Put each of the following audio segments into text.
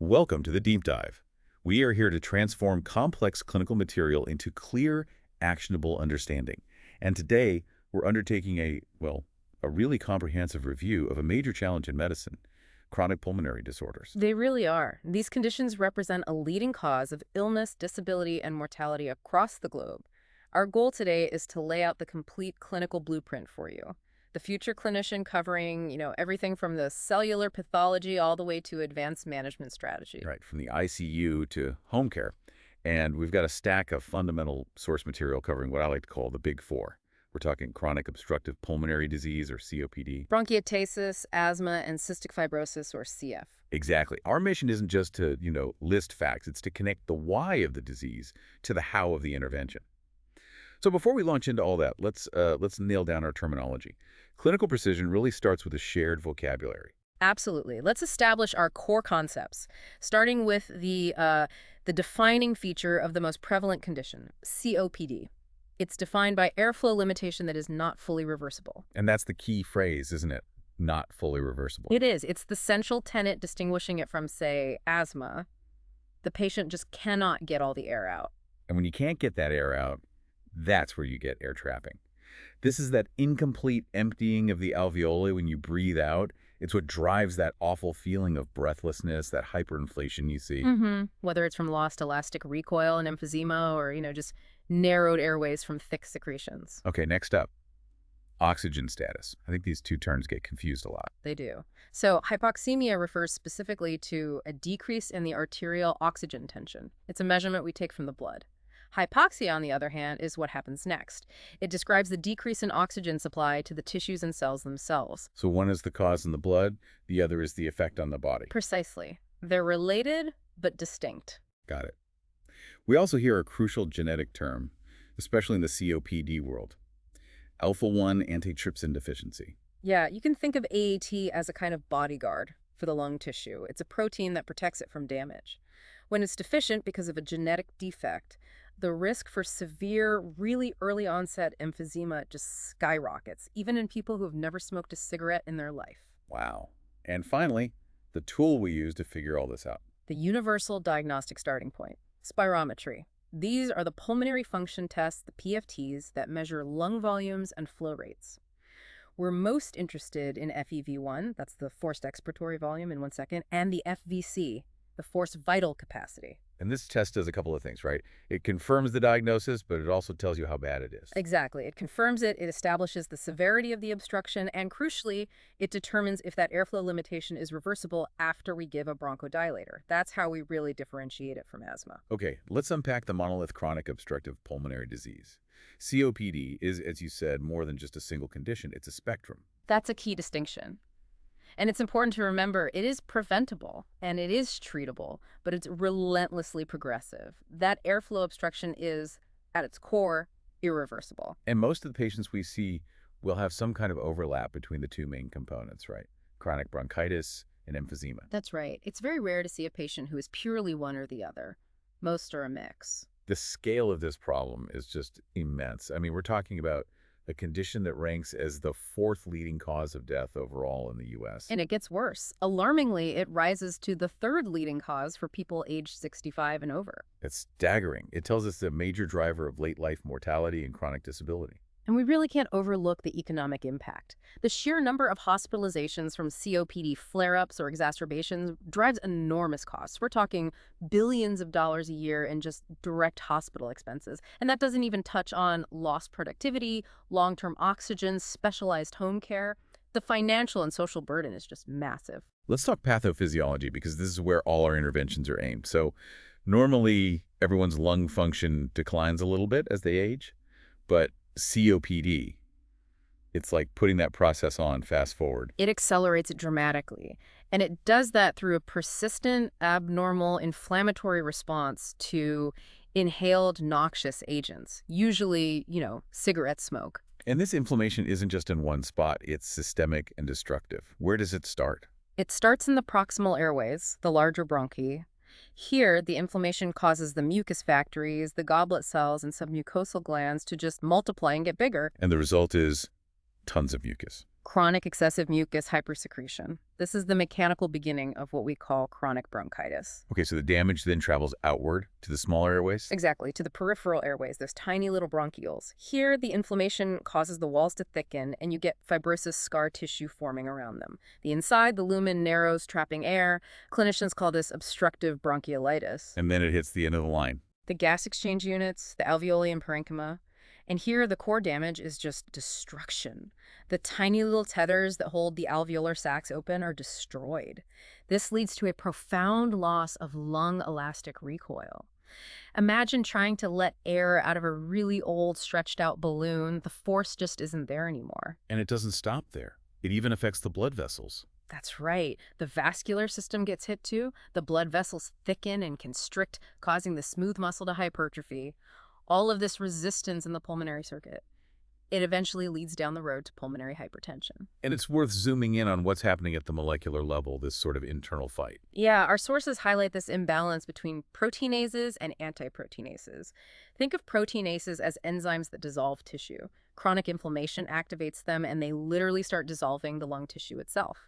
Welcome to the Deep Dive. We are here to transform complex clinical material into clear, actionable understanding. And today, we're undertaking a really comprehensive review of a major challenge in medicine, chronic pulmonary disorders. They really are. These conditions represent a leading cause of illness, disability, and mortality across the globe. Our goal today is to lay out the complete clinical blueprint for you. The future clinician covering, everything from the cellular pathology all the way to advanced management strategy. Right, from the ICU to home care. And we've got a stack of fundamental source material covering what I like to call the big four. We're talking chronic obstructive pulmonary disease, or COPD. Bronchiectasis, asthma, and cystic fibrosis, or CF. Exactly. Our mission isn't just to, list facts. It's to connect the why of the disease to the how of the intervention. So before we launch into all that, let's nail down our terminology. Clinical precision really starts with a shared vocabulary. Absolutely. Let's establish our core concepts, starting with the defining feature of the most prevalent condition, COPD. It's defined by airflow limitation that is not fully reversible. And that's the key phrase, isn't it? Not fully reversible. It is. It's the central tenet distinguishing it from, say, asthma. The patient just cannot get all the air out. And when you can't get that air out, that's where you get air trapping. This is that incomplete emptying of the alveoli when you breathe out. It's what drives that awful feeling of breathlessness, that hyperinflation you see. Whether it's from lost elastic recoil and emphysema or, just narrowed airways from thick secretions. Okay, next up, oxygen status. I think these two terms get confused a lot. They do. So hypoxemia refers specifically to a decrease in the arterial oxygen tension. It's a measurement we take from the blood. Hypoxia, on the other hand, is what happens next. It describes the decrease in oxygen supply to the tissues and cells themselves. So one is the cause in the blood, the other is the effect on the body. Precisely. They're related, but distinct. Got it. We also hear a crucial genetic term, especially in the COPD world, alpha-1 antitrypsin deficiency. Yeah, you can think of AAT as a kind of bodyguard for the lung tissue. It's a protein that protects it from damage. When it's deficient because of a genetic defect, the risk for severe, really early onset emphysema just skyrockets, even in people who have never smoked a cigarette in their life. Wow. And finally, the tool we use to figure all this out. The universal diagnostic starting point, spirometry. These are the pulmonary function tests, the PFTs, that measure lung volumes and flow rates. We're most interested in FEV1, that's the forced expiratory volume in 1 second, and the FVC, the forced vital capacity. And this test does a couple of things, right? It confirms the diagnosis, but it also tells you how bad it is. Exactly. It confirms it, it establishes the severity of the obstruction, and crucially, it determines if that airflow limitation is reversible after we give a bronchodilator. That's how we really differentiate it from asthma. Okay, let's unpack the monolith chronic obstructive pulmonary disease. COPD is, as you said, more than just a single condition. It's a spectrum. That's a key distinction. And it's important to remember it is preventable and it is treatable, but it's relentlessly progressive. That airflow obstruction is, at its core, irreversible. And most of the patients we see will have some kind of overlap between the two main components, right? Chronic bronchitis and emphysema. That's right. It's very rare to see a patient who is purely one or the other. Most are a mix. The scale of this problem is just immense. I mean, we're talking about a condition that ranks as the 4th leading cause of death overall in the U.S. And it gets worse. Alarmingly, it rises to the 3rd leading cause for people aged 65 and over. It's staggering. It tells us the major driver of late-life mortality and chronic disability. And we really can't overlook the economic impact. The sheer number of hospitalizations from COPD flare-ups or exacerbations drives enormous costs. We're talking billions of dollars a year in just direct hospital expenses. And that doesn't even touch on lost productivity, long-term oxygen, specialized home care. The financial and social burden is just massive. Let's talk pathophysiology, because this is where all our interventions are aimed. So normally, everyone's lung function declines a little bit as they age, but COPD, it's like putting that process on fast forward. It accelerates it dramatically. And it does that through a persistent, abnormal, inflammatory response to inhaled noxious agents, usually, cigarette smoke. And this inflammation isn't just in one spot. It's systemic and destructive. Where does it start? It starts in the proximal airways, the larger bronchi. Here, the inflammation causes the mucus factories, the goblet cells, and submucosal glands to just multiply and get bigger. And the result is Tons of mucus. Chronic excessive mucus hypersecretion. This is the mechanical beginning of what we call chronic bronchitis. Okay, so the damage then travels outward to the smaller airways? Exactly, to the peripheral airways, those tiny little bronchioles. Here, the inflammation causes the walls to thicken, and you get fibrosis scar tissue forming around them. The inside, the lumen narrows, trapping air. Clinicians call this obstructive bronchiolitis. And then it hits the end of the line. The gas exchange units, the alveoli and parenchyma. And here, the core damage is just destruction. The tiny little tethers that hold the alveolar sacs open are destroyed. This leads to a profound loss of lung elastic recoil. Imagine trying to let air out of a really old, stretched-out balloon. The force just isn't there anymore. And it doesn't stop there. It even affects the blood vessels. That's right. The vascular system gets hit too. The blood vessels thicken and constrict, causing the smooth muscle to hypertrophy. All of this resistance in the pulmonary circuit. It eventually leads down the road to pulmonary hypertension. And it's worth zooming in on what's happening at the molecular level, this sort of internal fight. Yeah, our sources highlight this imbalance between proteinases and antiproteinases. Think of proteinases as enzymes that dissolve tissue. Chronic inflammation activates them, and they literally start dissolving the lung tissue itself.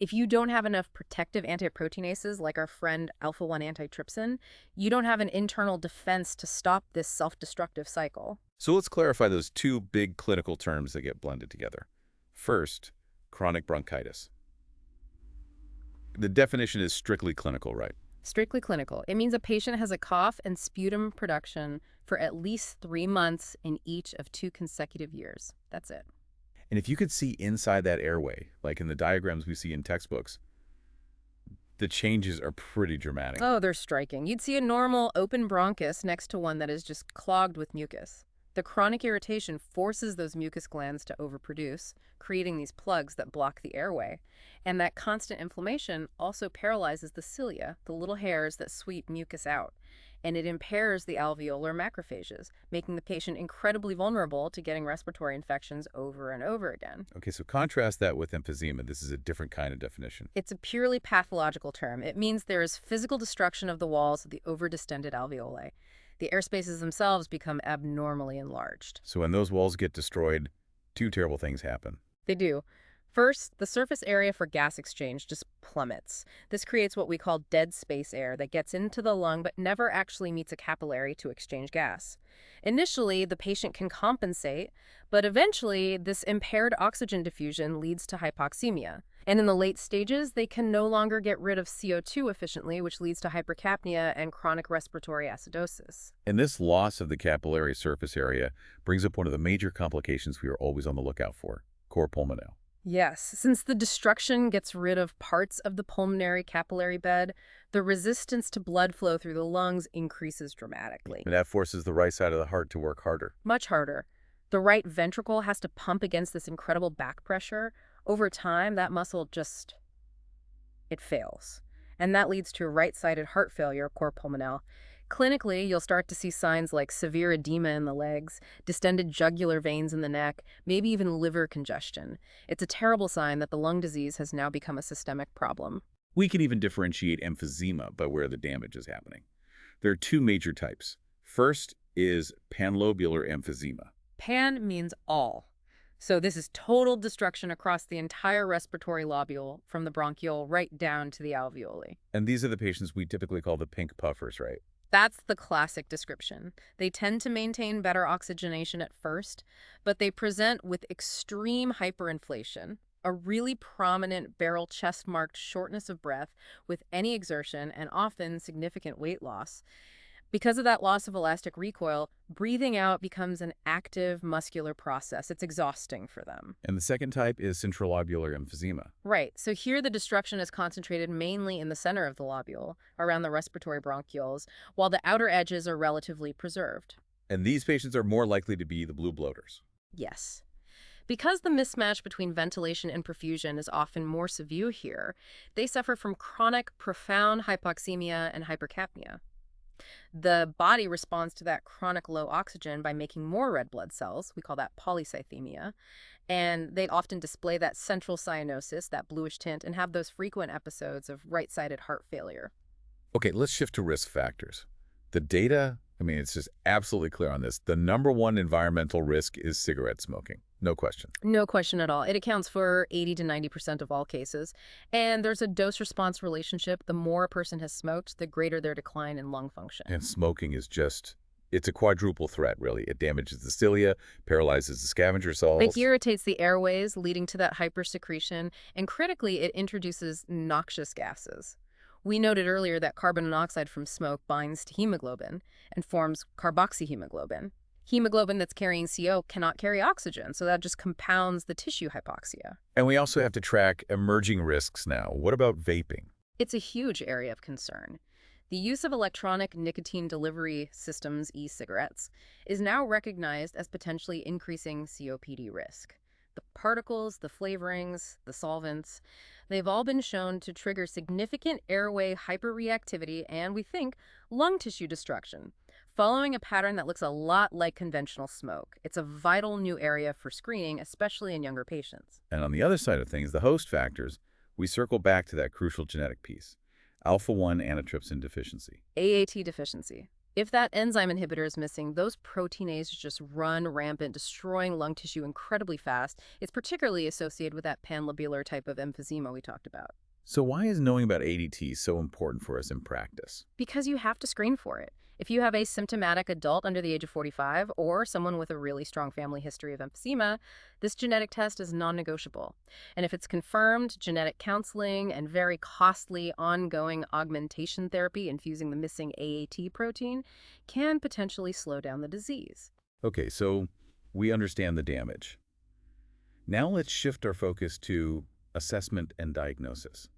If you don't have enough protective antiproteinases, like our friend alpha-1 antitrypsin, you don't have an internal defense to stop this self-destructive cycle. So let's clarify those two big clinical terms that get blended together. First, chronic bronchitis. The definition is strictly clinical, right? Strictly clinical. It means a patient has a cough and sputum production for at least 3 months in each of 2 consecutive years. That's it. And if you could see inside that airway, like in the diagrams we see in textbooks, the changes are pretty dramatic. Oh, they're striking. You'd see a normal open bronchus next to one that is just clogged with mucus. The chronic irritation forces those mucus glands to overproduce, creating these plugs that block the airway. And that constant inflammation also paralyzes the cilia, the little hairs that sweep mucus out. And it impairs the alveolar macrophages, making the patient incredibly vulnerable to getting respiratory infections over and over again. Okay, so contrast that with emphysema. This is a different kind of definition. It's a purely pathological term. It means there is physical destruction of the walls of the overdistended alveoli. The air spaces themselves become abnormally enlarged. So when those walls get destroyed, 2 terrible things happen. They do. First, the surface area for gas exchange just plummets. This creates what we call dead space air that gets into the lung but never actually meets a capillary to exchange gas. Initially, the patient can compensate, but eventually this impaired oxygen diffusion leads to hypoxemia. And in the late stages, they can no longer get rid of CO2 efficiently, which leads to hypercapnia and chronic respiratory acidosis. And this loss of the capillary surface area brings up one of the major complications we are always on the lookout for, cor pulmonale. Yes, since the destruction gets rid of parts of the pulmonary capillary bed, the resistance to blood flow through the lungs increases dramatically. And that forces the right side of the heart to work harder. Much harder. The right ventricle has to pump against this incredible back pressure. Over time, that muscle it fails. And that leads to right-sided heart failure, cor pulmonale. Clinically, you'll start to see signs like severe edema in the legs, distended jugular veins in the neck, maybe even liver congestion. It's a terrible sign that the lung disease has now become a systemic problem. We can even differentiate emphysema by where the damage is happening. There are 2 major types. First is panlobular emphysema. Pan means all. So this is total destruction across the entire respiratory lobule, from the bronchiole right down to the alveoli. And these are the patients we typically call the pink puffers, right? That's the classic description. They tend to maintain better oxygenation at first, but they present with extreme hyperinflation, a really prominent barrel chest-marked shortness of breath with any exertion, and often significant weight loss. Because of that loss of elastic recoil, breathing out becomes an active muscular process. It's exhausting for them. And the second type is centrilobular emphysema. Right. So here the destruction is concentrated mainly in the center of the lobule, around the respiratory bronchioles, while the outer edges are relatively preserved. And these patients are more likely to be the blue bloaters. Yes. Because the mismatch between ventilation and perfusion is often more severe here, they suffer from chronic, profound hypoxemia and hypercapnia. The body responds to that chronic low oxygen by making more red blood cells. We call that polycythemia. And they often display that central cyanosis, that bluish tint, and have those frequent episodes of right-sided heart failure. Okay, let's shift to risk factors. The data, it's just absolutely clear on this. The #1 environmental risk is cigarette smoking. No question. No question at all. It accounts for 80 to 90% of all cases. And there's a dose-response relationship. The more a person has smoked, the greater their decline in lung function. And smoking is just, it's a quadruple threat, really. It damages the cilia, paralyzes the scavenger It cells. irritates the airways, leading to that hypersecretion, and critically, it introduces noxious gases. We noted earlier that carbon monoxide from smoke binds to hemoglobin and forms carboxyhemoglobin. Hemoglobin that's carrying CO cannot carry oxygen, so that just compounds the tissue hypoxia. And we also have to track emerging risks now. What about vaping? It's a huge area of concern. The use of electronic nicotine delivery systems, e-cigarettes, is now recognized as potentially increasing COPD risk. The particles, the flavorings, the solvents, they've all been shown to trigger significant airway hyperreactivity and, we think, lung tissue destruction, following a pattern that looks a lot like conventional smoke. It's a vital new area for screening, especially in younger patients. And on the other side of things, the host factors, we circle back to that crucial genetic piece, alpha-1 antitrypsin deficiency. AAT deficiency. If that enzyme inhibitor is missing, those proteinases just run rampant, destroying lung tissue incredibly fast. It's particularly associated with that panlobular type of emphysema we talked about. So why is knowing about ADT so important for us in practice? Because you have to screen for it. If you have a symptomatic adult under the age of 45 or someone with a really strong family history of emphysema, this genetic test is non-negotiable. And if it's confirmed, genetic counseling and very costly ongoing augmentation therapy infusing the missing AAT protein can potentially slow down the disease. Okay, so we understand the damage. Now let's shift our focus to assessment and diagnosis.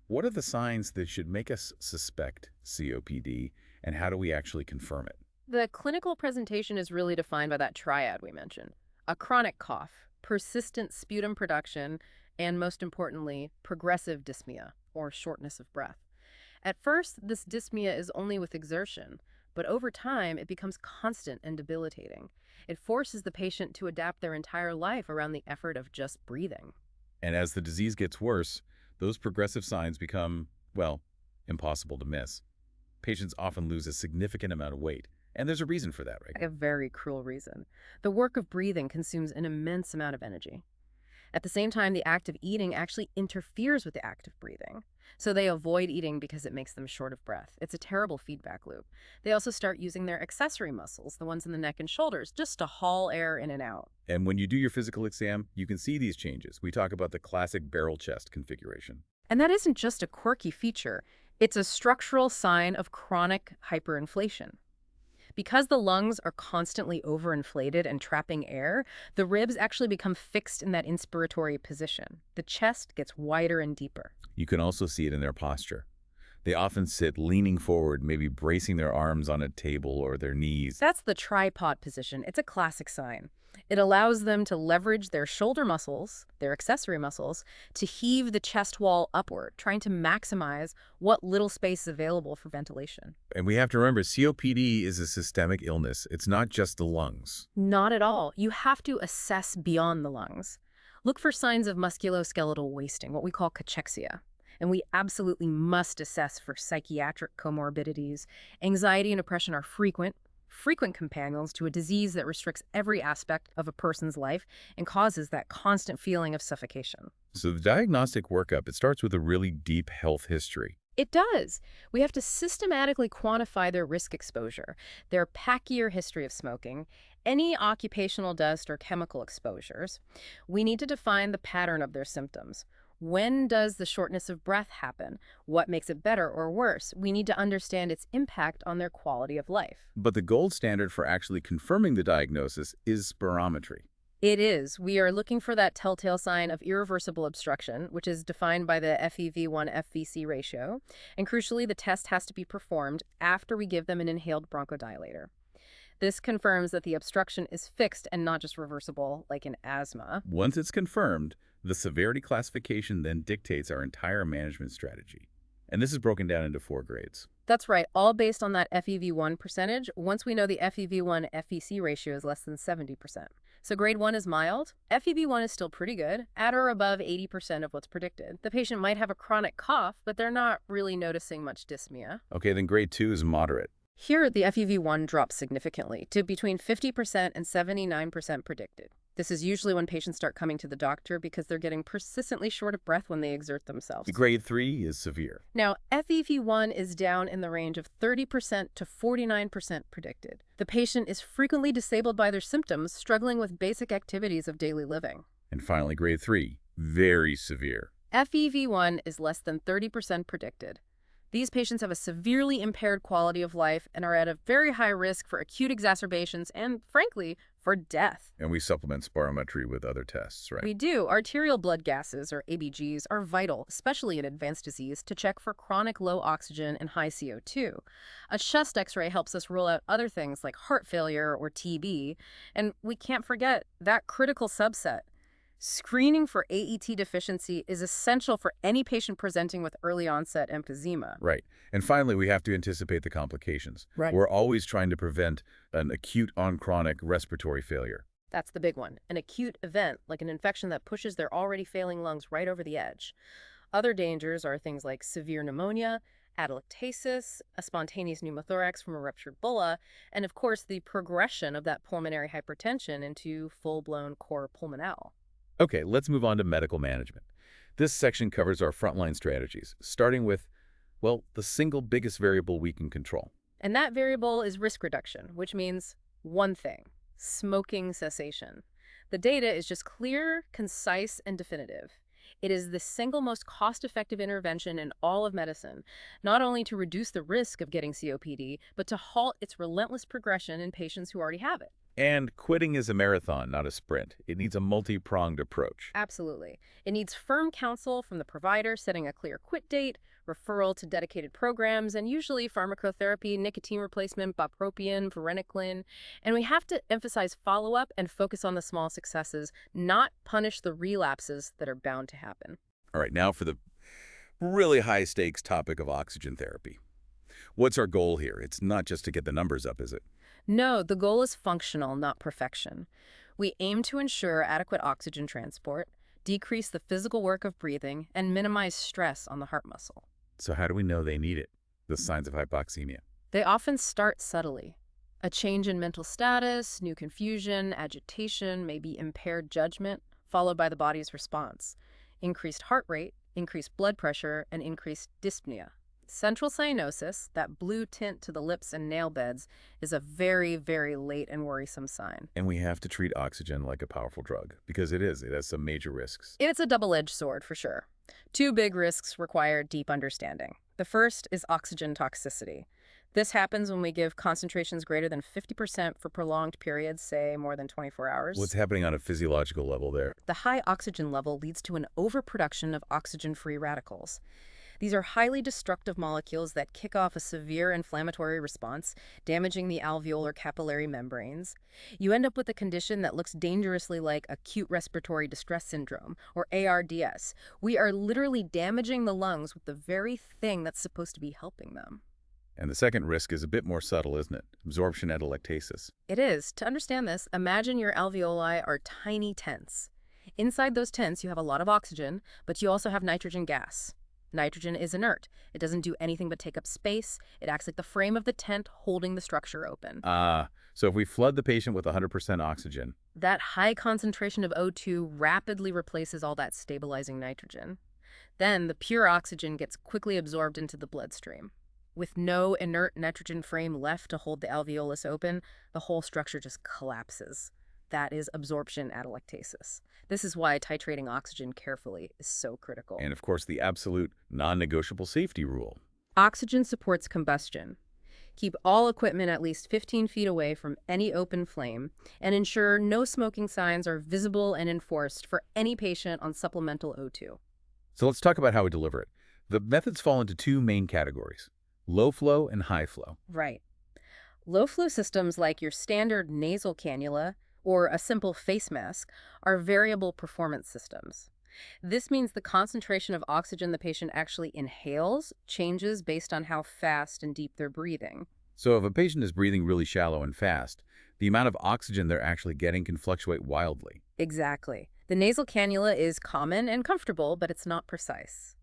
What are the signs that should make us suspect COPD, and how do we actually confirm it? The clinical presentation is really defined by that triad we mentioned. A chronic cough, persistent sputum production, and most importantly, progressive dyspnea, or shortness of breath. At first, this dyspnea is only with exertion, but over time, it becomes constant and debilitating. It forces the patient to adapt their entire life around the effort of just breathing. And as the disease gets worse, those progressive signs become, well, impossible to miss. Patients often lose a significant amount of weight, and there's a reason for that, right? A very cruel reason. The work of breathing consumes an immense amount of energy. At the same time, the act of eating actually interferes with the act of breathing. So they avoid eating because it makes them short of breath. It's a terrible feedback loop. They also start using their accessory muscles, the ones in the neck and shoulders, just to haul air in and out. And when you do your physical exam, you can see these changes. We talk about the classic barrel chest configuration. And that isn't just a quirky feature. It's a structural sign of chronic hyperinflation. Because the lungs are constantly overinflated and trapping air, the ribs actually become fixed in that inspiratory position. The chest gets wider and deeper. You can also see it in their posture. They often sit leaning forward, maybe bracing their arms on a table or their knees. That's the tripod position. It's a classic sign. It allows them to leverage their shoulder muscles, their accessory muscles, to heave the chest wall upward, trying to maximize what little space is available for ventilation. And we have to remember, COPD is a systemic illness. It's not just the lungs. Not at all. You have to assess beyond the lungs. Look for signs of musculoskeletal wasting, what we call cachexia. And we absolutely must assess for psychiatric comorbidities. Anxiety and depression are frequent companions to a disease that restricts every aspect of a person's life and causes that constant feeling of suffocation. So the diagnostic workup, it starts with a really deep health history. It does. We have to systematically quantify their risk exposure, their pack-year history of smoking, any occupational dust or chemical exposures. We need to define the pattern of their symptoms. When does the shortness of breath happen? What makes it better or worse? We need to understand its impact on their quality of life. But the gold standard for actually confirming the diagnosis is spirometry. It is. We are looking for that telltale sign of irreversible obstruction, which is defined by the FEV1-FVC ratio. And crucially, the test has to be performed after we give them an inhaled bronchodilator. This confirms that the obstruction is fixed and not just reversible, like in asthma. Once it's confirmed, the severity classification then dictates our entire management strategy. And this is broken down into 4 grades. That's right, all based on that FEV1 percentage, once we know the FEV1-FVC ratio is less than 70%. So grade 1 is mild. FEV1 is still pretty good, at or above 80% of what's predicted. The patient might have a chronic cough, but they're not really noticing much dyspnea. Okay, then grade 2 is moderate. Here, the FEV1 drops significantly to between 50% and 79% predicted. This is usually when patients start coming to the doctor because they're getting persistently short of breath when they exert themselves. Grade 3 is severe. Now, FEV1 is down in the range of 30% to 49% predicted. The patient is frequently disabled by their symptoms, struggling with basic activities of daily living. And finally, grade 3, very severe. FEV1 is less than 30% predicted. These patients have a severely impaired quality of life and are at a very high risk for acute exacerbations and, frankly, for death. And we supplement spirometry with other tests, right? We do. Arterial blood gases, or ABGs, are vital, especially in advanced disease, to check for chronic low oxygen and high CO2. A chest x-ray helps us rule out other things like heart failure or TB. And we can't forget that critical subset. Screening for AET deficiency is essential for any patient presenting with early onset emphysema. Right. And finally, we have to anticipate the complications. Right. We're always trying to prevent an acute on chronic respiratory failure. That's the big one. An acute event, like an infection that pushes their already failing lungs right over the edge. Other dangers are things like severe pneumonia, atelectasis, a spontaneous pneumothorax from a ruptured bulla, and of course the progression of that pulmonary hypertension into full-blown cor pulmonale. Okay, let's move on to medical management. This section covers our frontline strategies, starting with, well, the single biggest variable we can control. And that variable is risk reduction, which means one thing: smoking cessation. The data is just clear, concise, and definitive. It is the single most cost-effective intervention in all of medicine, not only to reduce the risk of getting COPD, but to halt its relentless progression in patients who already have it. And quitting is a marathon, not a sprint. It needs a multi-pronged approach. Absolutely. It needs firm counsel from the provider, setting a clear quit date, referral to dedicated programs, and usually pharmacotherapy, nicotine replacement, bupropion, varenicline. And we have to emphasize follow-up and focus on the small successes, not punish the relapses that are bound to happen. All right, now for the really high-stakes topic of oxygen therapy. What's our goal here? It's not just to get the numbers up, is it? No, the goal is functional, not perfection. We aim to ensure adequate oxygen transport, decrease the physical work of breathing, and minimize stress on the heart muscle. So how do we know they need it? The signs of hypoxemia. They often start subtly. A change in mental status, new confusion, agitation, maybe impaired judgment, followed by the body's response. Increased heart rate, increased blood pressure, and increased dyspnea. Central cyanosis, that blue tint to the lips and nail beds, is a very, very late and worrisome sign. And we have to treat oxygen like a powerful drug, because it has some major risks. It's a double-edged sword, for sure. Two big risks require deep understanding. The first is oxygen toxicity. This happens when we give concentrations greater than 50% for prolonged periods, say more than 24 hours. What's happening on a physiological level there? The high oxygen level leads to an overproduction of oxygen-free radicals. These are highly destructive molecules that kick off a severe inflammatory response, damaging the alveolar capillary membranes. You end up with a condition that looks dangerously like acute respiratory distress syndrome, or ARDS. We are literally damaging the lungs with the very thing that's supposed to be helping them. And the second risk is a bit more subtle, isn't it? Absorption atelectasis. It is. To understand this, imagine your alveoli are tiny tents. Inside those tents, you have a lot of oxygen, but you also have nitrogen gas. Nitrogen is inert. It doesn't do anything but take up space. It acts like the frame of the tent holding the structure open. So if we flood the patient with 100% oxygen, that high concentration of O2 rapidly replaces all that stabilizing nitrogen. Then the pure oxygen gets quickly absorbed into the bloodstream. With no inert nitrogen frame left to hold the alveolus open, the whole structure just collapses. That is absorption atelectasis. This is why titrating oxygen carefully is so critical. and of course the absolute non-negotiable safety rule. Oxygen supports combustion. Keep all equipment at least 15 feet away from any open flame, and ensure no smoking signs are visible and enforced for any patient on supplemental O2. So let's talk about how we deliver it. The methods fall into two main categories: low flow and high flow. Right. Low flow systems like your standard nasal cannula or a simple face mask are variable performance systems. This means the concentration of oxygen the patient actually inhales changes based on how fast and deep they're breathing. So if a patient is breathing really shallow and fast, the amount of oxygen they're actually getting can fluctuate wildly. Exactly. The nasal cannula is common and comfortable, but it's not precise.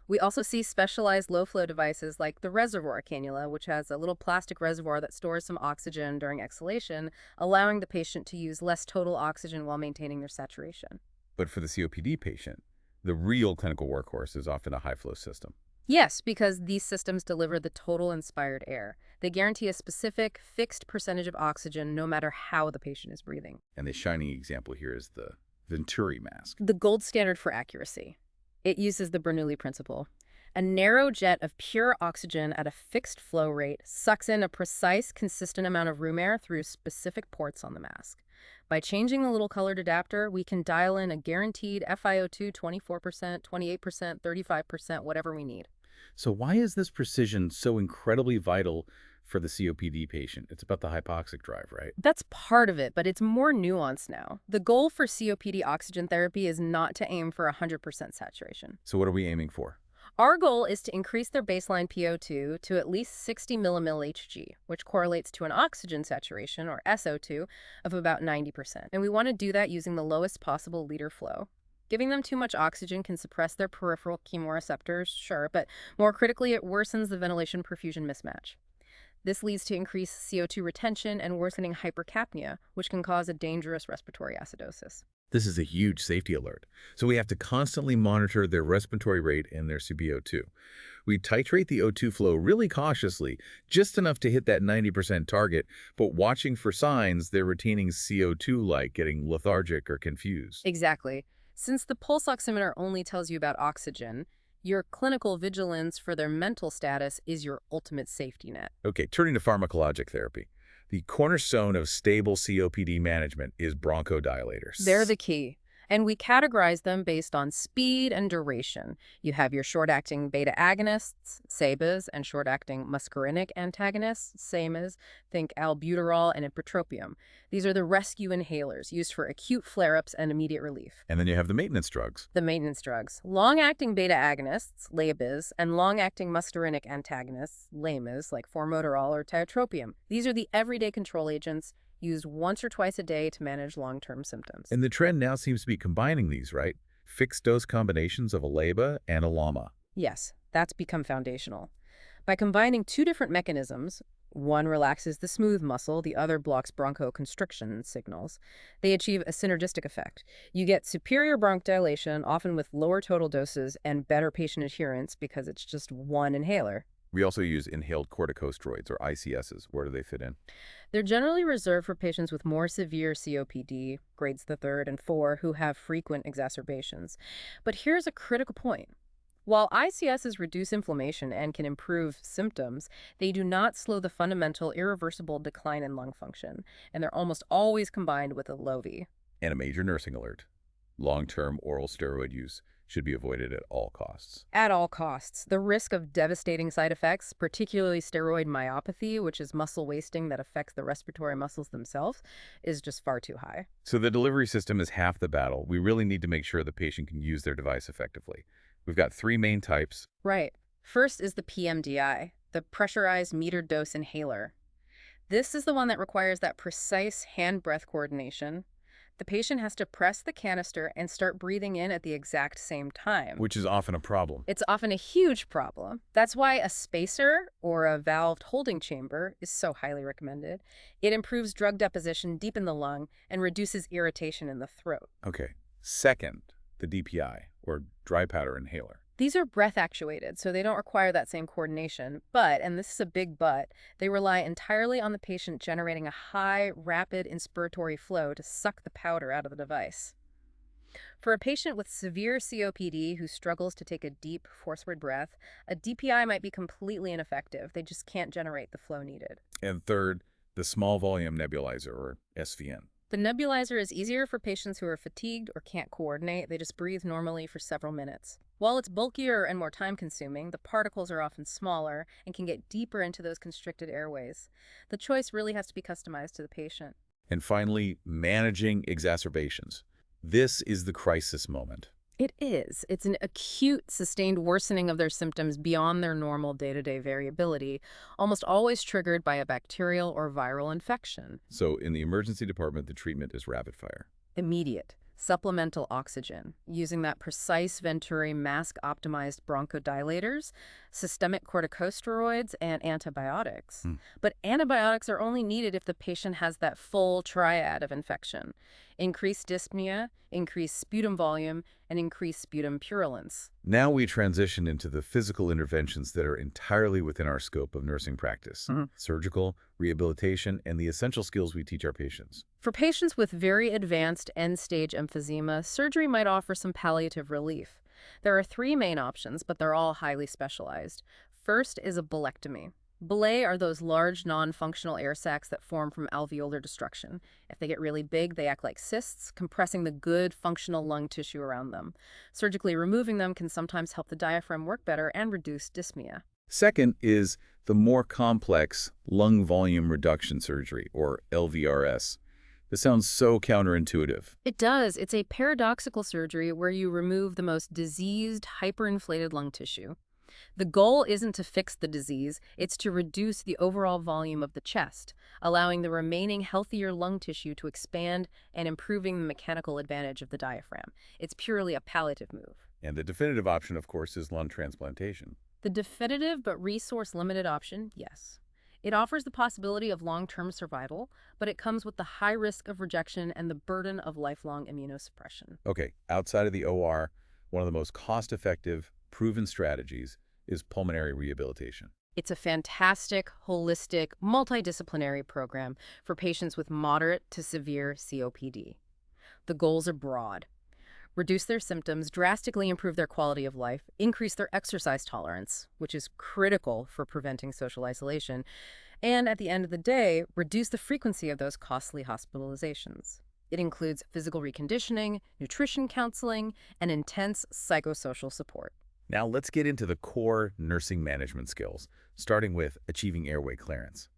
We also see specialized low-flow devices like the reservoir cannula, which has a little plastic reservoir that stores some oxygen during exhalation, allowing the patient to use less total oxygen while maintaining their saturation. But for the COPD patient, the real clinical workhorse is often a high-flow system. Yes, because these systems deliver the total inspired air. They guarantee a specific, fixed percentage of oxygen no matter how the patient is breathing. And the shining example here is the Venturi mask. The gold standard for accuracy. It uses the Bernoulli principle. A narrow jet of pure oxygen at a fixed flow rate sucks in a precise, consistent amount of room air through specific ports on the mask. By changing the little colored adapter, we can dial in a guaranteed FiO2 24%, 28%, 35%, whatever we need. So why is this precision so incredibly vital for the COPD patient? It's about the hypoxic drive, right? That's part of it, but it's more nuanced now. The goal for COPD oxygen therapy is not to aim for 100% saturation. So what are we aiming for? Our goal is to increase their baseline PO2 to at least 60 millimol Hg, which correlates to an oxygen saturation, or SO2, of about 90%. And we want to do that using the lowest possible liter flow. Giving them too much oxygen can suppress their peripheral chemoreceptors, sure, but more critically, it worsens the ventilation-perfusion mismatch. This leads to increased CO2 retention and worsening hypercapnia, which can cause a dangerous respiratory acidosis. This is a huge safety alert. So we have to constantly monitor their respiratory rate and their CbO2. We titrate the O2 flow really cautiously, just enough to hit that 90% target, but watching for signs they're retaining CO2 like getting lethargic or confused. Exactly. Since the pulse oximeter only tells you about oxygen, your clinical vigilance for their mental status is your ultimate safety net. Okay, turning to pharmacologic therapy. The cornerstone of stable COPD management is bronchodilators. They're the key. And we categorize them based on speed and duration. You have your short-acting beta agonists, SABAs, and short-acting muscarinic antagonists, SAMAs. Think albuterol and ipratropium. These are the rescue inhalers used for acute flare-ups and immediate relief. And then you have the maintenance drugs. The maintenance drugs. Long-acting beta agonists, LABAs, and long-acting muscarinic antagonists, LAMAs, like formoterol or tiotropium. These are the everyday control agents used once or twice a day to manage long-term symptoms. And the trend now seems to be combining these, right? Fixed dose combinations of a LABA and a LAMA. Yes, that's become foundational. By combining two different mechanisms, one relaxes the smooth muscle, the other blocks bronchoconstriction signals, they achieve a synergistic effect. You get superior bronchodilation, often with lower total doses, and better patient adherence because it's just one inhaler. We also use inhaled corticosteroids, or ICSs. Where do they fit in? They're generally reserved for patients with more severe COPD, grades the 3rd and 4, who have frequent exacerbations. But here's a critical point. While ICSs reduce inflammation and can improve symptoms, they do not slow the fundamental irreversible decline in lung function, and they're almost always combined with a LOVI. And a major nursing alert. Long-term oral steroid use should be avoided at all costs. At all costs. The risk of devastating side effects, particularly steroid myopathy, which is muscle wasting that affects the respiratory muscles themselves, is just far too high. So the delivery system is half the battle. We really need to make sure the patient can use their device effectively. We've got 3 main types. Right. First is the PMDI, the pressurized metered dose inhaler. This is the one that requires that precise hand-breath coordination. The patient has to press the canister and start breathing in at the exact same time. Which is often a problem. It's often a huge problem. That's why a spacer or a valved holding chamber is so highly recommended. It improves drug deposition deep in the lung and reduces irritation in the throat. Okay. Second, the DPI, or dry powder inhaler. These are breath actuated, so they don't require that same coordination. But, and this is a big but, they rely entirely on the patient generating a high, rapid inspiratory flow to suck the powder out of the device. For a patient with severe COPD who struggles to take a deep, forceful breath, a DPI might be completely ineffective. They just can't generate the flow needed. And third, the small volume nebulizer, or SVN. The nebulizer is easier for patients who are fatigued or can't coordinate. They just breathe normally for several minutes. While it's bulkier and more time-consuming, the particles are often smaller and can get deeper into those constricted airways. The choice really has to be customized to the patient. And finally, managing exacerbations. This is the crisis moment. It is. It's an acute, sustained worsening of their symptoms beyond their normal day-to-day variability, almost always triggered by a bacterial or viral infection. So in the emergency department, the treatment is rapid fire. Immediate. Supplemental oxygen, using that precise Venturi mask-optimized bronchodilators, systemic corticosteroids, and antibiotics. Hmm. But antibiotics are only needed if the patient has that full triad of infection: increased dyspnea, increased sputum volume, and increased sputum purulence. Now we transition into the physical interventions that are entirely within our scope of nursing practice: surgical, rehabilitation, and the essential skills we teach our patients. For patients with very advanced end-stage emphysema, surgery might offer some palliative relief. There are three main options, but they're all highly specialized. First is a bullectomy. Bullae are those large, non-functional air sacs that form from alveolar destruction. If they get really big, they act like cysts, compressing the good, functional lung tissue around them. Surgically removing them can sometimes help the diaphragm work better and reduce dyspnea. Second is the more complex lung volume reduction surgery, or LVRS. This sounds so counterintuitive. It does. It's a paradoxical surgery where you remove the most diseased, hyperinflated lung tissue. The goal isn't to fix the disease, it's to reduce the overall volume of the chest, allowing the remaining healthier lung tissue to expand and improving the mechanical advantage of the diaphragm. It's purely a palliative move. And the definitive option, of course, is lung transplantation. The definitive but resource-limited option, yes. It offers the possibility of long-term survival, but it comes with the high risk of rejection and the burden of lifelong immunosuppression. Okay, outside of the OR, one of the most cost-effective, proven strategies is pulmonary rehabilitation. It's a fantastic, holistic, multidisciplinary program for patients with moderate to severe COPD. The goals are broad: reduce their symptoms, drastically improve their quality of life, increase their exercise tolerance, which is critical for preventing social isolation, and at the end of the day, reduce the frequency of those costly hospitalizations. It includes physical reconditioning, nutrition counseling, and intense psychosocial support. Now let's get into the core nursing management skills, starting with achieving airway clearance.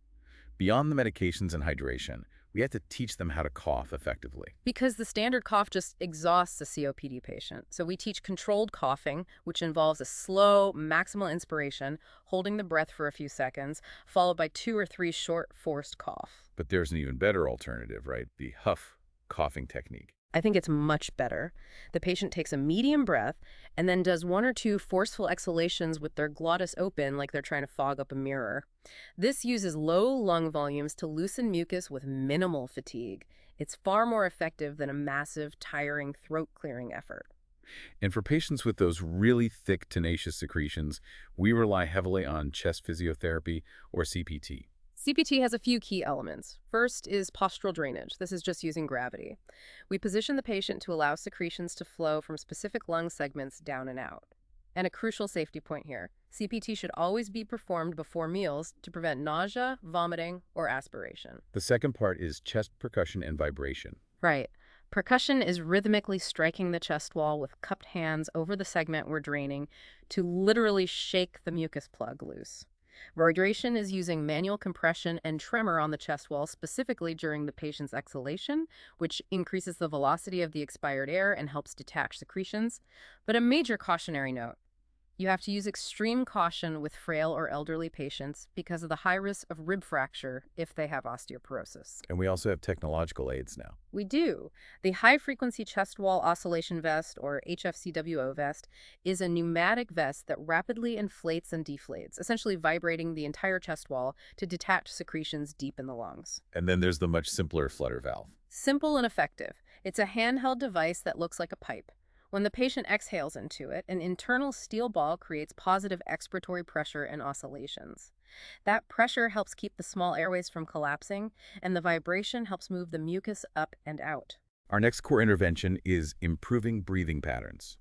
Beyond the medications and hydration, we have to teach them how to cough effectively. Because the standard cough just exhausts a COPD patient. So we teach controlled coughing, which involves a slow, maximal inspiration, holding the breath for a few seconds, followed by 2 or 3 short, forced coughs. But there's an even better alternative, right? The huff coughing technique. I think it's much better. The patient takes a medium breath and then does 1 or 2 forceful exhalations with their glottis open like they're trying to fog up a mirror. This uses low lung volumes to loosen mucus with minimal fatigue. It's far more effective than a massive, tiring throat-clearing effort. And for patients with those really thick, tenacious secretions, we rely heavily on chest physiotherapy or CPT. CPT has a few key elements. First is postural drainage. This is just using gravity. We position the patient to allow secretions to flow from specific lung segments down and out. And a crucial safety point here: CPT should always be performed before meals to prevent nausea, vomiting, or aspiration. The second part is chest percussion and vibration. Right. Percussion is rhythmically striking the chest wall with cupped hands over the segment we're draining to literally shake the mucus plug loose. Vibration is using manual compression and tremor on the chest wall, specifically during the patient's exhalation, which increases the velocity of the expired air and helps detach secretions. But a major cautionary note: you have to use extreme caution with frail or elderly patients because of the high risk of rib fracture if they have osteoporosis. And we also have technological aids now. We do. The high-frequency chest wall oscillation vest, or HFCWO vest, is a pneumatic vest that rapidly inflates and deflates, essentially vibrating the entire chest wall to detach secretions deep in the lungs. And then there's the much simpler flutter valve. Simple and effective. It's a handheld device that looks like a pipe. When the patient exhales into it, an internal steel ball creates positive expiratory pressure and oscillations. That pressure helps keep the small airways from collapsing, and the vibration helps move the mucus up and out. Our next core intervention is improving breathing patterns.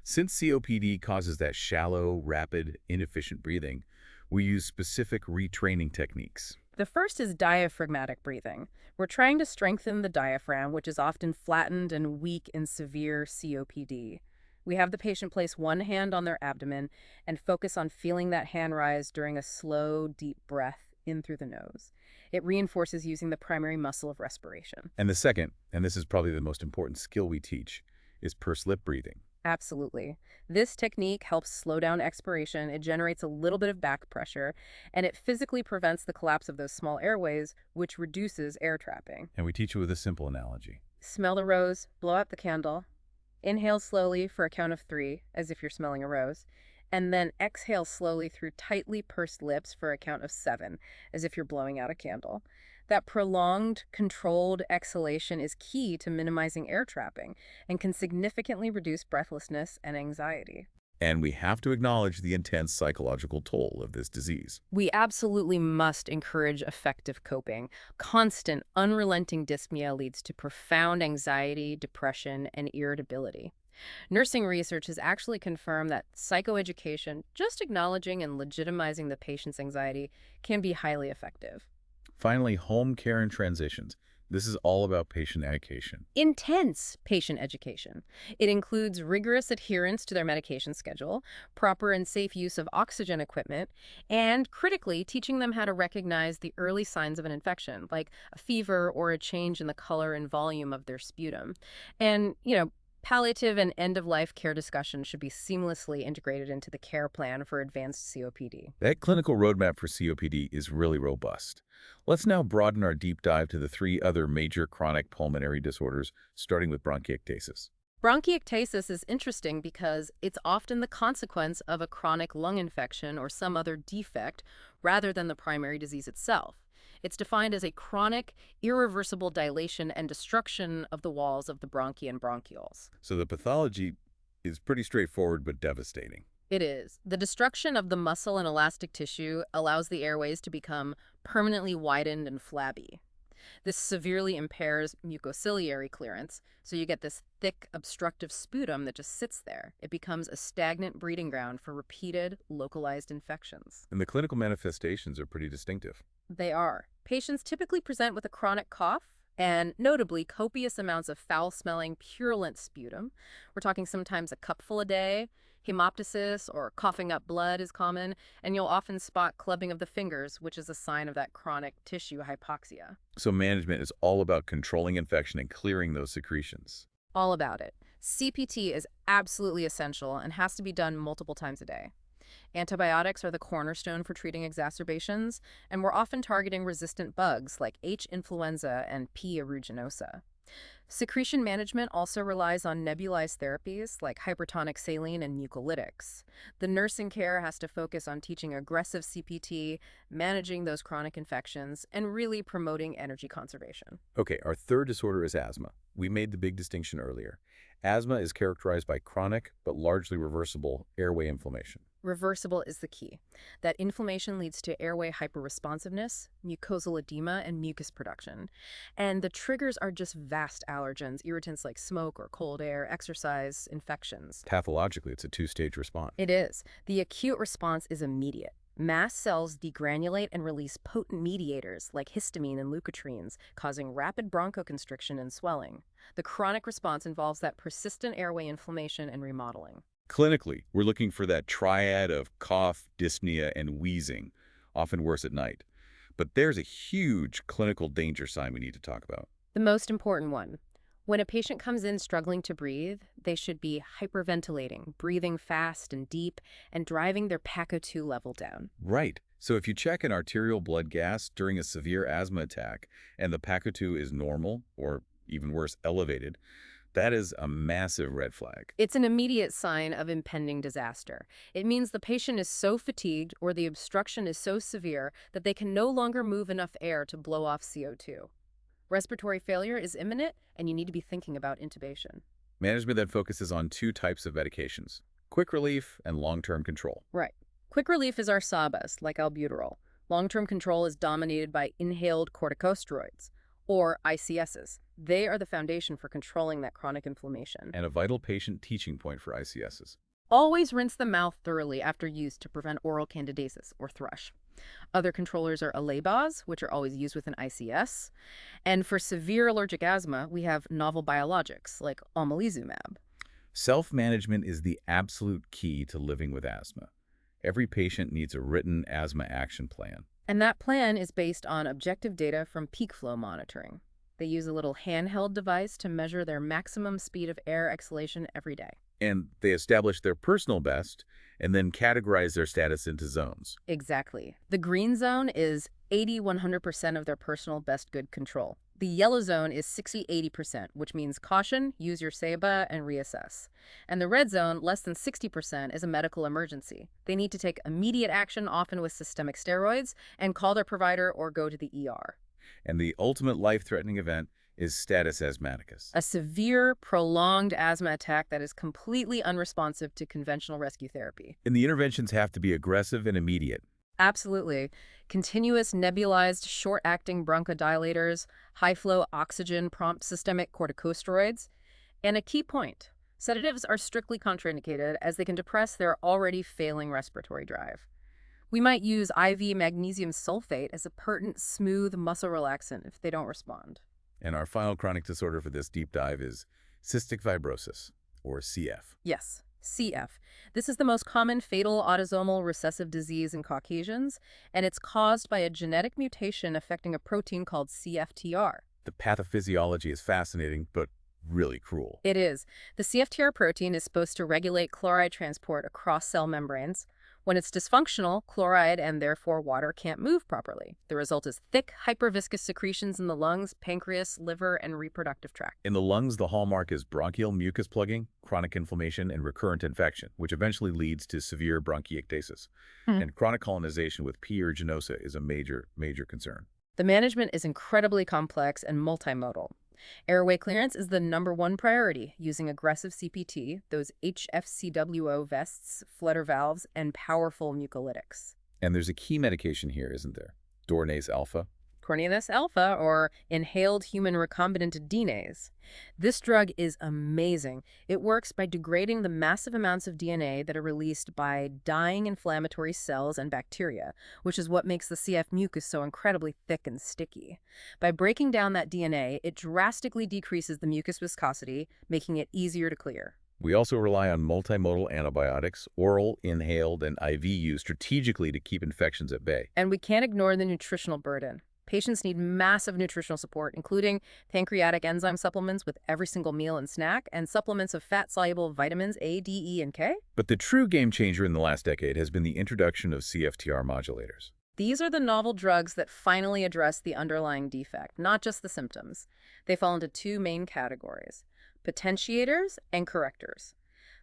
Since COPD causes that shallow, rapid, inefficient breathing, we use specific retraining techniques. The first is diaphragmatic breathing. We're trying to strengthen the diaphragm, which is often flattened and weak in severe COPD. We have the patient place one hand on their abdomen and focus on feeling that hand rise during a slow, deep breath in through the nose. It reinforces using the primary muscle of respiration. And the second, and this is probably the most important skill we teach, is pursed lip breathing. Absolutely. This technique helps slow down expiration, it generates a little bit of back pressure, and it physically prevents the collapse of those small airways, which reduces air trapping. And we teach it with a simple analogy. Smell the rose, blow out the candle, inhale slowly for a count of 3, as if you're smelling a rose, and then exhale slowly through tightly pursed lips for a count of 7, as if you're blowing out a candle. That prolonged, controlled exhalation is key to minimizing air trapping and can significantly reduce breathlessness and anxiety. And we have to acknowledge the intense psychological toll of this disease. We absolutely must encourage effective coping. Constant, unrelenting dyspnea leads to profound anxiety, depression, and irritability. Nursing research has actually confirmed that psychoeducation, just acknowledging and legitimizing the patient's anxiety, can be highly effective. Finally, home care and transitions. This is all about patient education. Intense patient education. It includes rigorous adherence to their medication schedule, proper and safe use of oxygen equipment, and critically teaching them how to recognize the early signs of an infection, like a fever or a change in the color and volume of their sputum. And, palliative and end-of-life care discussions should be seamlessly integrated into the care plan for advanced COPD. That clinical roadmap for COPD is really robust. Let's now broaden our deep dive to the 3 other major chronic pulmonary disorders, starting with bronchiectasis. Bronchiectasis is interesting because it's often the consequence of a chronic lung infection or some other defect rather than the primary disease itself. It's defined as a chronic, irreversible dilation and destruction of the walls of the bronchi and bronchioles. So the pathology is pretty straightforward but devastating. It is. The destruction of the muscle and elastic tissue allows the airways to become permanently widened and flabby. This severely impairs mucociliary clearance, so you get this thick, obstructive sputum that just sits there. It becomes a stagnant breeding ground for repeated, localized infections. And the clinical manifestations are pretty distinctive. They are. Patients typically present with a chronic cough and, notably, copious amounts of foul-smelling, purulent sputum. We're talking sometimes a cupful a day. Hemoptysis or coughing up blood is common, and you'll often spot clubbing of the fingers, which is a sign of that chronic tissue hypoxia. So management is all about controlling infection and clearing those secretions. All about it. CPT is absolutely essential and has to be done multiple times a day. Antibiotics are the cornerstone for treating exacerbations, and we're often targeting resistant bugs like H. influenza and P. aeruginosa. Secretion management also relies on nebulized therapies like hypertonic saline and mucolytics. The nursing care has to focus on teaching aggressive CPT, managing those chronic infections, and really promoting energy conservation. Okay, our third disorder is asthma. We made the big distinction earlier. Asthma is characterized by chronic, but largely reversible, airway inflammation. Reversible is the key. That inflammation leads to airway hyperresponsiveness, mucosal edema, and mucus production. And the triggers are just vast allergens, irritants like smoke or cold air, exercise, infections. Pathologically, it's a 2-stage response. It is. The acute response is immediate. Mast cells degranulate and release potent mediators like histamine and leukotrienes, causing rapid bronchoconstriction and swelling. The chronic response involves that persistent airway inflammation and remodeling. Clinically, we're looking for that triad of cough, dyspnea, and wheezing, often worse at night. But there's a huge clinical danger sign we need to talk about. The most important one. When a patient comes in struggling to breathe, they should be hyperventilating, breathing fast and deep, and driving their PaCO2 level down. Right. So if you check an arterial blood gas during a severe asthma attack and the PaCO2 is normal, or even worse, elevated, that is a massive red flag. It's an immediate sign of impending disaster. It means the patient is so fatigued or the obstruction is so severe that they can no longer move enough air to blow off CO2. Respiratory failure is imminent, and you need to be thinking about intubation. Management then focuses on 2 types of medications, quick relief and long-term control. Right. Quick relief is our SABAs, like albuterol. Long-term control is dominated by inhaled corticosteroids, or ICSs. They are the foundation for controlling that chronic inflammation. And a vital patient teaching point for ICSs. Always rinse the mouth thoroughly after use to prevent oral candidiasis, or thrush. Other controllers are alabas, which are always used with an ICS. And for severe allergic asthma, we have novel biologics, like omalizumab. Self-management is the absolute key to living with asthma. Every patient needs a written asthma action plan. And that plan is based on objective data from peak flow monitoring. They use a little handheld device to measure their maximum speed of air exhalation every day. And they establish their personal best and then categorize their status into zones. Exactly. The green zone is 80-100% of their personal best good control. The yellow zone is 60–80%, which means caution, use your SEBA, and reassess. And the red zone, less than 60%, is a medical emergency. They need to take immediate action, often with systemic steroids, and call their provider or go to the ER. And the ultimate life-threatening event is status asthmaticus. A severe, prolonged asthma attack that is completely unresponsive to conventional rescue therapy. And the interventions have to be aggressive and immediate. Absolutely. Continuous nebulized, short-acting bronchodilators, high-flow oxygen prompt systemic corticosteroids. And a key point, sedatives are strictly contraindicated as they can depress their already failing respiratory drive. We might use IV magnesium sulfate as a pertinent, smooth muscle relaxant if they don't respond. And our final chronic disorder for this deep dive is cystic fibrosis, or CF. Yes, CF. This is the most common fatal autosomal recessive disease in Caucasians, and it's caused by a genetic mutation affecting a protein called CFTR. The pathophysiology is fascinating, but really cruel. It is. The CFTR protein is supposed to regulate chloride transport across cell membranes. When it's dysfunctional, chloride and therefore water can't move properly. The result is thick, hyperviscous secretions in the lungs, pancreas, liver, and reproductive tract. In the lungs, the hallmark is bronchial mucus plugging, chronic inflammation, and recurrent infection, which eventually leads to severe bronchiectasis. And chronic colonization with P. aeruginosa is a major concern. The management is incredibly complex and multimodal. Airway clearance is the #1 priority, using aggressive CPT, those HFCWO vests, flutter valves, and powerful mucolytics. And there's a key medication here, isn't there? Dornase alpha. Cornelis alpha, or inhaled human recombinant DNase. This drug is amazing. It works by degrading the massive amounts of DNA that are released by dying inflammatory cells and bacteria, which is what makes the CF mucus so incredibly thick and sticky. By breaking down that DNA, it drastically decreases the mucus viscosity, making it easier to clear. We also rely on multimodal antibiotics, oral, inhaled, and IV use strategically to keep infections at bay. And we can't ignore the nutritional burden. Patients need massive nutritional support, including pancreatic enzyme supplements with every single meal and snack, and supplements of fat-soluble vitamins A, D, E, and K. But the true game changer in the last decade has been the introduction of CFTR modulators. These are the novel drugs that finally address the underlying defect, not just the symptoms. They fall into two main categories: potentiators and correctors.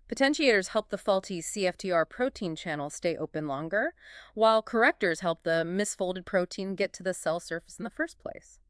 Potentiators help the faulty CFTR protein channel stay open longer, while correctors help the misfolded protein get to the cell surface in the first place.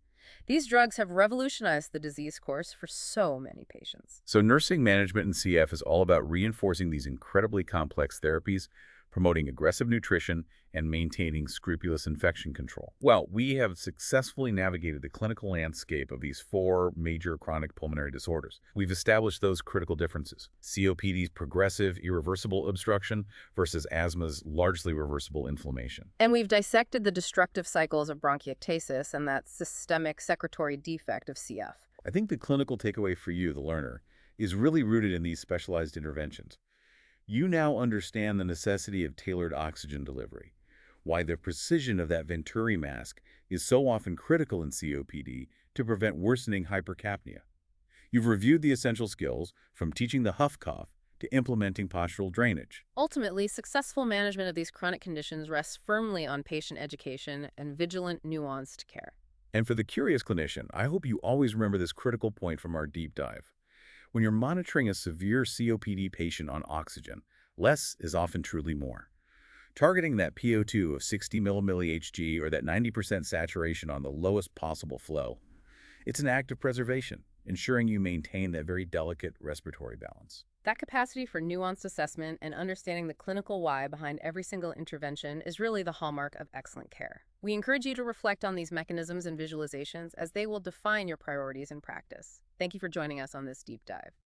These drugs have revolutionized the disease course for so many patients. So nursing management in CF is all about reinforcing these incredibly complex therapies, promoting aggressive nutrition, and maintaining scrupulous infection control. Well, we have successfully navigated the clinical landscape of these four major chronic pulmonary disorders. We've established those critical differences: COPD's progressive, irreversible obstruction versus asthma's largely reversible inflammation. And we've dissected the destructive cycles of bronchiectasis and that systemic secretory defect of CF. I think the clinical takeaway for you, the learner, is really rooted in these specialized interventions. You now understand the necessity of tailored oxygen delivery, why the precision of that Venturi mask is so often critical in COPD to prevent worsening hypercapnia. You've reviewed the essential skills, from teaching the huff cough to implementing postural drainage. Ultimately, successful management of these chronic conditions rests firmly on patient education and vigilant, nuanced care. And for the curious clinician, I hope you always remember this critical point from our deep dive. When you're monitoring a severe COPD patient on oxygen, less is often truly more. Targeting that PO2 of 60 mmHg or that 90% saturation on the lowest possible flow, it's an act of preservation, ensuring you maintain that very delicate respiratory balance. That capacity for nuanced assessment and understanding the clinical why behind every single intervention is really the hallmark of excellent care. We encourage you to reflect on these mechanisms and visualizations as they will define your priorities in practice. Thank you for joining us on this deep dive.